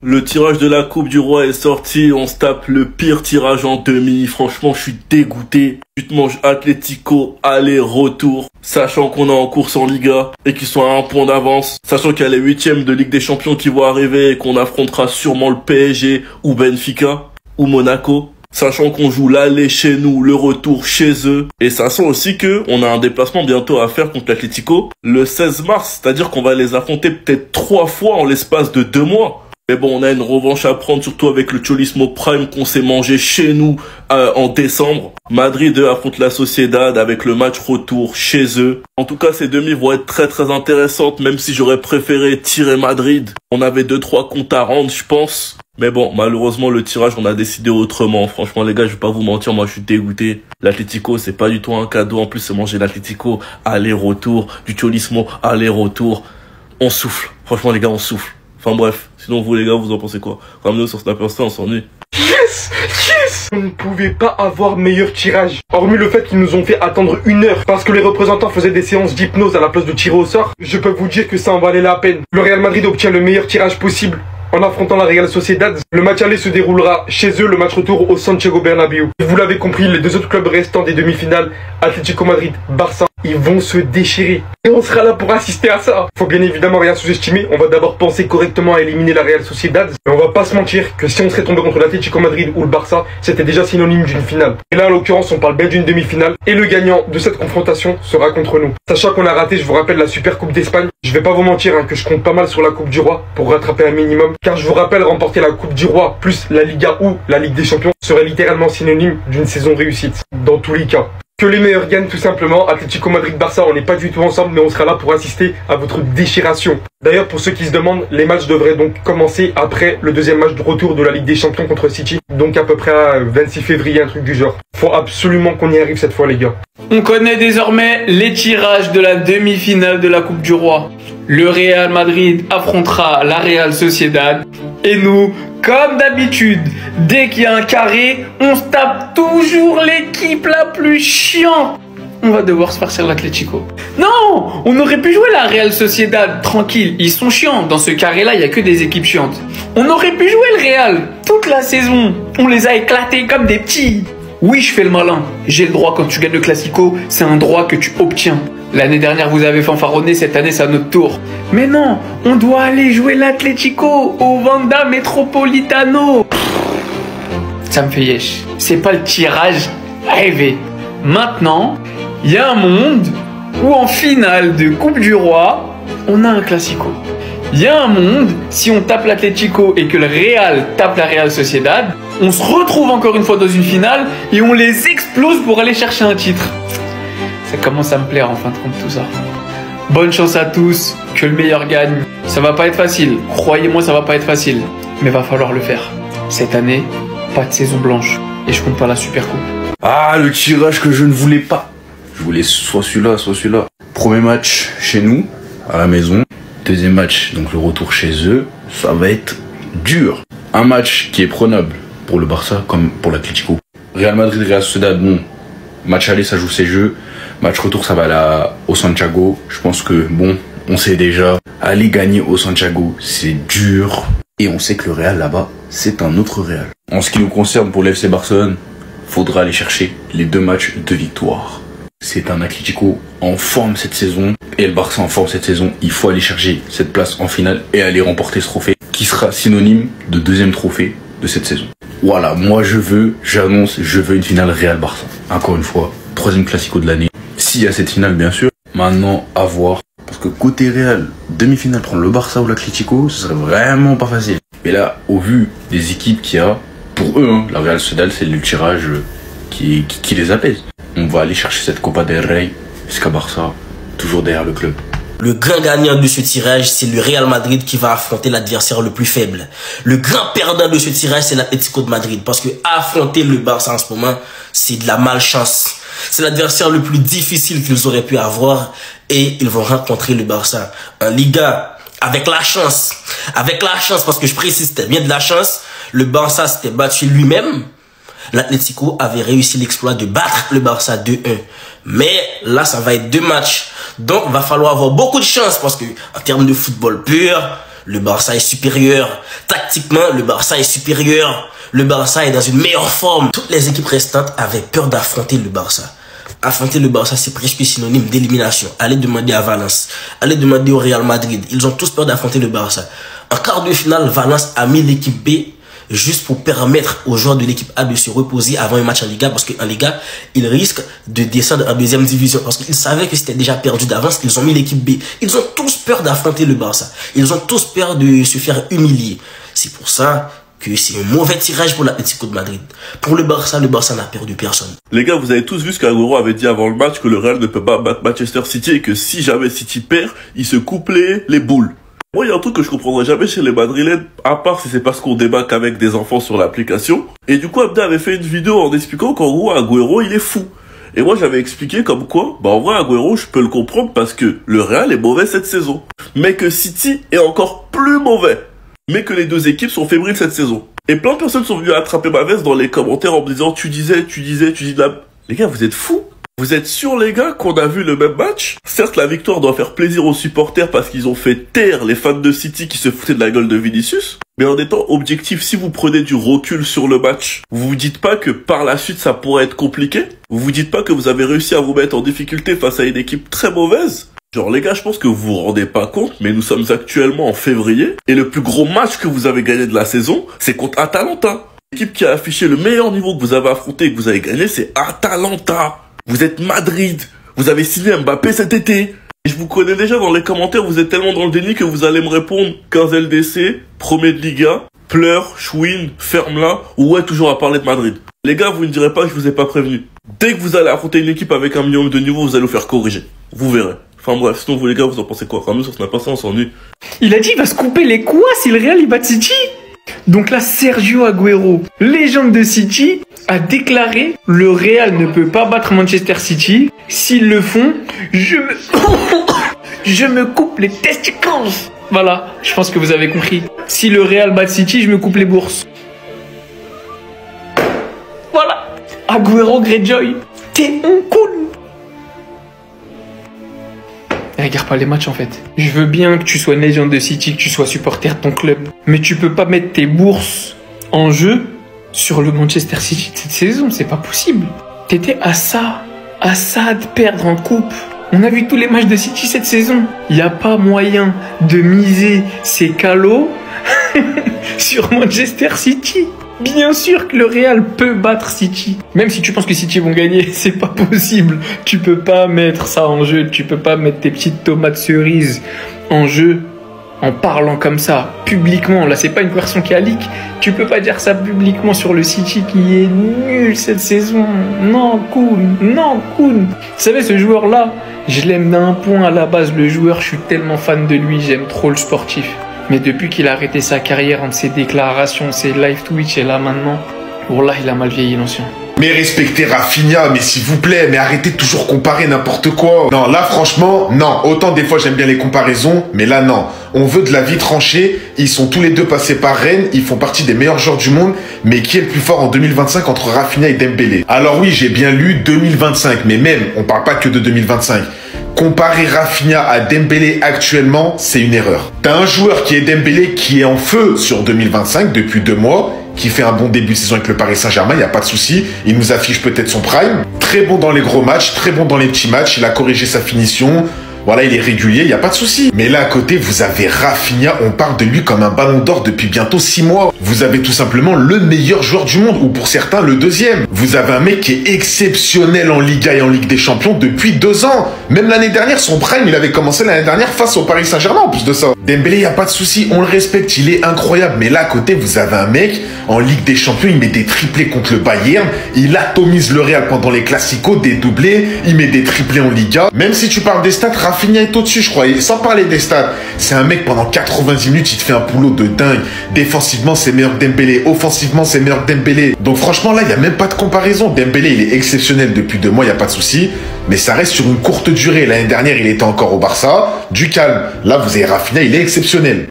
Le tirage de la Coupe du Roi est sorti, on se tape le pire tirage en demi. Franchement, je suis dégoûté. Tu te manges Atlético, aller-retour, sachant qu'on est en course en Liga et qu'ils sont à 1 point d'avance, sachant qu'il y a les 8e de Ligue des Champions qui vont arriver et qu'on affrontera sûrement le PSG ou Benfica ou Monaco. Sachant qu'on joue l'aller chez nous, le retour chez eux. Et sachant aussi que on a un déplacement bientôt à faire contre l'Atlético le 16 mars. C'est-à-dire qu'on va les affronter peut-être 3 fois en l'espace de 2 mois. Mais bon, on a une revanche à prendre, surtout avec le Cholismo Prime qu'on s'est mangé chez nous en décembre. Madrid affronte la Sociedad avec le match retour chez eux. En tout cas, ces demi vont être très très intéressantes, même si j'aurais préféré tirer Madrid. On avait 2-3 comptes à rendre, je pense. Mais bon, malheureusement, le tirage, on a décidé autrement. Franchement, les gars, je vais pas vous mentir, moi, je suis dégoûté. L'Atlético, c'est pas du tout un cadeau. En plus, c'est manger l'Atlético, aller-retour, du Cholismo, aller-retour. On souffle. Franchement, les gars, on souffle. Enfin bref, sinon vous les gars, vous en pensez quoi? Ramenez-nous sur Snapper Star, on s'ennuie. Yes! Yes! On ne pouvait pas avoir meilleur tirage. Hormis le fait qu'ils nous ont fait attendre 1 heure parce que les représentants faisaient des séances d'hypnose à la place de tirer au sort, je peux vous dire que ça en valait la peine. Le Real Madrid obtient le meilleur tirage possible en affrontant la Real Sociedad. Le match aller se déroulera chez eux, le match retour au Santiago Bernabéu. Et vous l'avez compris, les 2 autres clubs restants des demi-finales, Atlético Madrid, Barça, ils vont se déchirer. Et on sera là pour assister à ça. Faut bien évidemment rien sous-estimer. On va d'abord penser correctement à éliminer la Real Sociedad. Mais on va pas se mentir que si on serait tombé contre l'Atlético Madrid ou le Barça, c'était déjà synonyme d'une finale. Et là, en l'occurrence, on parle bien d'une demi-finale. Et le gagnant de cette confrontation sera contre nous. Sachant qu'on a raté, je vous rappelle, la Super Coupe d'Espagne. Je vais pas vous mentir que je compte pas mal sur la Coupe du Roi pour rattraper un minimum. Car je vous rappelle, remporter la Coupe du Roi plus la Liga ou la Ligue des Champions serait littéralement synonyme d'une saison réussite. Dans tous les cas. Que les meilleurs gagnent tout simplement. Atlético Madrid-Barça, on n'est pas du tout ensemble, mais on sera là pour assister à votre déchiration. D'ailleurs, pour ceux qui se demandent, les matchs devraient donc commencer après le 2e match de retour de la Ligue des Champions contre City. Donc à peu près à 26 février, un truc du genre. Faut absolument qu'on y arrive cette fois, les gars. On connaît désormais les tirages de la demi-finale de la Coupe du Roi. Le Real Madrid affrontera la Real Sociedad. Et nous, comme d'habitude, dès qu'il y a un carré, on se tape toujours l'équipe la plus chiante. On va devoir se farcir l'Atlético. Non, on aurait pu jouer la Real Sociedad tranquille. Ils sont chiants. Dans ce carré-là, il n'y a que des équipes chiantes. On aurait pu jouer le Real toute la saison. On les a éclatés comme des petits. Oui, je fais le malin. J'ai le droit quand tu gagnes le Classico. C'est un droit que tu obtiens. L'année dernière, vous avez fanfaronné, cette année, c'est à notre tour. Mais non, on doit aller jouer l'Atlético au Wanda Metropolitano. Ça me fait yesh. C'est pas le tirage rêvé. Maintenant, il y a un monde où en finale de Coupe du Roi, on a un Classico. Il y a un monde, si on tape l'Atlético et que le Real tape la Real Sociedad, on se retrouve encore une fois dans une finale et on les explose pour aller chercher un titre. Ça commence à me plaire en fin de compte tout ça. Bonne chance à tous, que le meilleur gagne. Ça va pas être facile, croyez-moi ça va pas être facile. Mais va falloir le faire. Cette année, pas de saison blanche. Et je compte pas la Super Coupe. Ah, le tirage que je ne voulais pas. Je voulais soit celui-là, soit celui-là. Premier match chez nous, à la maison. 2e match, donc le retour chez eux. Ça va être dur. Un match qui est prenable pour le Barça comme pour l'Atlético. Real Madrid, Real Sociedad, bon. Match aller, ça joue ses jeux. Match retour, ça va au Santiago. Je pense que, bon, on sait déjà. Aller gagner au Santiago, c'est dur. Et on sait que le Real, là-bas, c'est un autre Real. En ce qui nous concerne, pour l'FC Barcelone, faudra aller chercher les 2 matchs de victoire. C'est un Atlético en forme cette saison. Et le Barça en forme cette saison. Il faut aller chercher cette place en finale et aller remporter ce trophée, qui sera synonyme de 2e trophée de cette saison. Voilà, moi j'annonce, je veux une finale Real-Barça. Encore une fois, 3e Classico de l'année. S'il y a cette finale, bien sûr. Maintenant, à voir. Parce que côté Real, demi-finale, prendre le Barça ou l'Atlético, ce serait vraiment pas facile. Mais là, au vu des équipes qu'il y a, pour eux, la Real Sociedad, c'est le tirage qui les apaise. On va aller chercher cette Copa del Rey jusqu'à Barça, toujours derrière le club. Le grand gagnant de ce tirage, c'est le Real Madrid qui va affronter l'adversaire le plus faible. Le grand perdant de ce tirage, c'est l'Atlético de Madrid. Parce que affronter le Barça en ce moment, c'est de la malchance. C'est l'adversaire le plus difficile qu'ils auraient pu avoir. Et ils vont rencontrer le Barça. En Liga, avec la chance, parce que je précise, c'était bien de la chance. Le Barça s'était battu lui-même. L'Atlético avait réussi l'exploit de battre le Barça 2-1. Mais là, ça va être 2 matchs. Donc, va falloir avoir beaucoup de chance parce que, en termes de football pur, Le Barça est supérieur. Tactiquement, le Barça est supérieur. Le Barça est dans une meilleure forme. Toutes les équipes restantes avaient peur d'affronter le Barça. Affronter le Barça, c'est presque synonyme d'élimination. Allez demander à Valence. Allez demander au Real Madrid. Ils ont tous peur d'affronter le Barça. En quart de finale, Valence a mis l'équipe B juste pour permettre aux joueurs de l'équipe A de se reposer avant un match en Liga, parce qu'en Liga, ils risquent de descendre en deuxième division, parce qu'ils savaient que c'était déjà perdu d'avance. Ils ont mis l'équipe B. Ils ont tous peur d'affronter le Barça. Ils ont tous peur de se faire humilier. C'est pour ça que c'est un mauvais tirage pour l'Atlético de Madrid. Pour le Barça n'a perdu personne. Les gars, vous avez tous vu ce qu'Aguero avait dit avant le match, que le Real ne peut pas battre Manchester City et que si jamais City perd, il se coupe les boules. Moi, il y a un truc que je comprendrai jamais chez les Madrilènes, à part si c'est parce qu'on débarque avec des enfants sur l'application. Et du coup, Abda avait fait une vidéo en expliquant qu'en gros, Aguero, il est fou. Et moi, j'avais expliqué comme quoi, en vrai, Aguero, je peux le comprendre parce que le Real est mauvais cette saison. Mais que City est encore plus mauvais. Mais que les deux équipes sont fébriles cette saison. Et plein de personnes sont venues attraper ma veste dans les commentaires en me disant, tu dis de la... Les gars, vous êtes fous? Vous êtes sûrs, les gars, qu'on a vu le même match? Certes, la victoire doit faire plaisir aux supporters parce qu'ils ont fait taire les fans de City qui se foutaient de la gueule de Vinicius. Mais en étant objectif, si vous prenez du recul sur le match, vous vous dites pas que par la suite ça pourrait être compliqué? Vous vous dites pas que vous avez réussi à vous mettre en difficulté face à une équipe très mauvaise? Genre les gars, je pense que vous vous rendez pas compte, mais nous sommes actuellement en février, et le plus gros match que vous avez gagné de la saison, c'est contre Atalanta. L'équipe qui a affiché le meilleur niveau que vous avez affronté et que vous avez gagné, c'est Atalanta. Vous êtes Madrid, vous avez signé Mbappé cet été. Et je vous connais déjà dans les commentaires, vous êtes tellement dans le déni que vous allez me répondre 15 LDC, premier de Liga, pleure, chouine, ferme-la, ou ouais, toujours à parler de Madrid. Les gars, vous ne direz pas que je vous ai pas prévenu. Dès que vous allez affronter une équipe avec un minimum de niveau, vous allez vous faire corriger. Vous verrez. Enfin bref, sinon vous les gars, vous en pensez quoi? Ramos, on n'a pas ça, on s'ennuie. Il a dit il va se couper les couilles si le Real il bat City. Donc là, Sergio Aguero, légende de City, a déclaré le Real ne peut pas battre Manchester City. S'ils le font, je me coupe les testicules. Voilà, je pense que vous avez compris. Si le Real bat City, je me coupe les bourses. Voilà, Aguero Greyjoy, t'es un cool. Regarde pas les matchs en fait. Je veux bien que tu sois une légende de City, que tu sois supporter de ton club. Mais tu peux pas mettre tes bourses en jeu sur le Manchester City de cette saison. C'est pas possible. T'étais à ça de perdre en coupe. On a vu tous les matchs de City cette saison. Y a pas moyen de miser ces calots sur Manchester City. Bien sûr que le Real peut battre City. Même si tu penses que City vont gagner, c'est pas possible. Tu peux pas mettre ça en jeu. Tu peux pas mettre tes petites tomates cerises en jeu en parlant comme ça, publiquement. Là, c'est pas une version qui a leak. Tu peux pas dire ça publiquement sur le City qui est nul cette saison. Non, cool. Non, cool. Vous savez, ce joueur-là, je l'aime d'un point à la base. Le joueur, je suis tellement fan de lui. J'aime trop le sportif. Mais depuis qu'il a arrêté sa carrière entre ses déclarations, ses live Twitch et là maintenant, wallah, il a mal vieilli l'ancien. Mais respectez Rafinha, mais s'il vous plaît, mais arrêtez de toujours comparer n'importe quoi. Non, là franchement, non. Autant des fois j'aime bien les comparaisons, mais là non. On veut de la vie tranchée, ils sont tous les deux passés par Rennes, ils font partie des meilleurs joueurs du monde, mais qui est le plus fort en 2025 entre Rafinha et Dembélé? Alors oui, j'ai bien lu 2025, mais même, on parle pas que de 2025. Comparer Rafinha à Dembélé actuellement, c'est une erreur. T'as un joueur qui est Dembélé qui est en feu sur 2025 depuis 2 mois, qui fait un bon début de saison avec le Paris Saint-Germain, il n'y a pas de souci. Il nous affiche peut-être son prime. Très bon dans les gros matchs, très bon dans les petits matchs. Il a corrigé sa finition. Voilà, il est régulier, il n'y a pas de souci. Mais là, à côté, vous avez Rafinha, on parle de lui comme un ballon d'or depuis bientôt 6 mois. Vous avez tout simplement le meilleur joueur du monde, ou pour certains, le deuxième. Vous avez un mec qui est exceptionnel en Liga et en Ligue des Champions depuis 2 ans. Même l'année dernière, son prime, il avait commencé l'année dernière face au Paris Saint-Germain en plus de ça. Dembélé, il n'y a pas de souci, on le respecte, il est incroyable. Mais là, à côté, vous avez un mec, en Ligue des Champions, il met des triplés contre le Bayern, il atomise le Real pendant les Classicos, des doublés, il met des triplés en Liga. Même si tu parles des stats, Rafinha est au-dessus, je crois. Et sans parler des stats, c'est un mec pendant 90 minutes, il te fait un boulot de dingue. Défensivement, c'est meilleur que Dembélé. Offensivement, c'est meilleur que Dembélé. Donc franchement, là, il n'y a même pas de comparaison. Dembélé, il est exceptionnel depuis 2 mois, il n'y a pas de souci. Mais ça reste sur une courte durée. L'année dernière, il était encore au Barça. Du calme. Là, vous avez Rafinha, il est exceptionnel.